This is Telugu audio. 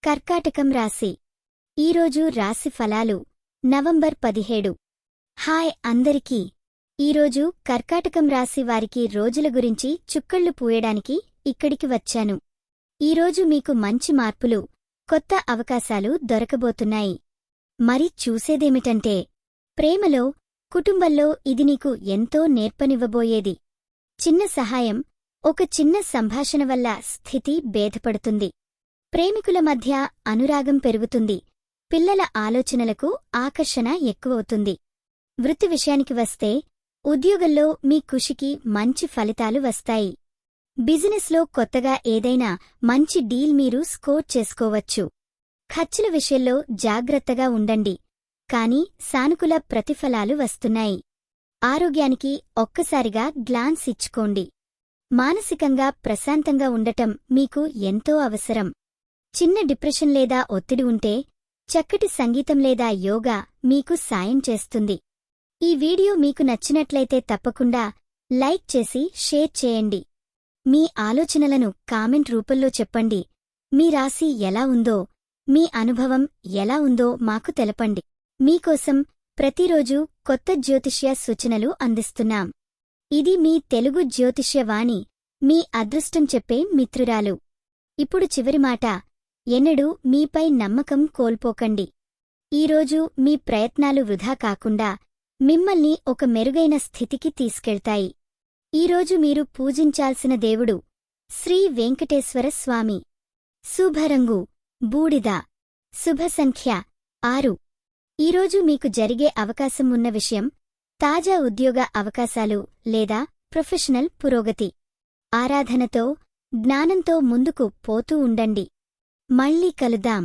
కర్కాటకం రాశి ఈరోజు రాశి ఫలాలు నవంబర్ 17. హాయ్ అందరికీ. ఈరోజు కర్కాటకం రాశి వారికి రోజుల గురించి చుక్కళ్ళు పూయడానికి ఇక్కడికి వచ్చాను. ఈరోజు మీకు మంచి మార్పులు, కొత్త అవకాశాలు దొరకబోతున్నాయి. మరి చూసేదేమిటంటే, ప్రేమలో, కుటుంబంలో ఇది నీకు ఎంతో నేర్పనివ్వబోయేది. చిన్న సహాయం, ఒక చిన్న సంభాషణ వల్ల స్థితి భేదపడుతుంది. ప్రేమికుల మధ్య అనురాగం పెరుగుతుంది. పిల్లల ఆలోచనలకు ఆకర్షణ ఎక్కువవుతుంది. వృత్తి విషయానికి వస్తే, ఉద్యోగంలో మీ కృషికి మంచి ఫలితాలు వస్తాయి. బిజినెస్లో కొత్తగా ఏదైనా మంచి డీల్ మీరు స్కోర్ చేసుకోవచ్చు. ఖర్చుల విషయంలో జాగ్రత్తగా ఉండండి, కానీ సానుకూల ప్రతిఫలాలు వస్తున్నాయి. ఆరోగ్యానికి ఒక్కసారిగా గ్లాన్స్ ఇచ్చుకోండి. మానసికంగా ప్రశాంతంగా ఉండటం మీకు ఎంతో అవసరం. చిన్న డిప్రెషన్ లేదా ఒత్తిడి ఉంటే, చక్కటి సంగీతం లేదా యోగా మీకు సాయం చేస్తుంది. ఈ వీడియో మీకు నచ్చినట్లయితే తప్పకుండా లైక్ చేసి షేర్ చేయండి. మీ ఆలోచనలను కామెంట్ రూపంలో చెప్పండి. మీ రాశి ఎలా ఉందో, మీ అనుభవం ఎలా ఉందో మాకు తెలపండి. మీకోసం ప్రతిరోజు కొత్త జ్యోతిష్య సూచనలు అందిస్తున్నాం. ఇది మీ తెలుగు జ్యోతిష్యవాణి, మీ అదృష్టం చెప్పే మిత్రురాలు. ఇప్పుడు చివరి మాట, ఎన్నడూ మీపై నమ్మకం కోల్పోకండి. ఈరోజు మీ ప్రయత్నాలు వృధా కాకుండా మిమ్మల్ని ఒక మెరుగైన స్థితికి తీసుకెళ్తాయి. ఈరోజు మీరు పూజించాల్సిన దేవుడు శ్రీ వెంకటేశ్వర స్వామి. శుభరంగు బూడిద. శుభ సంఖ్య 6. ఈరోజు మీకు జరిగే అవకాశం ఉన్న విషయం, తాజా ఉద్యోగ అవకాశాలు లేదా ప్రొఫెషనల్ పురోగతి. ఆరాధనతో, జ్ఞానంతో ముందుకు పోతూ ఉండండి. మళ్ళీ కలుద్దాం.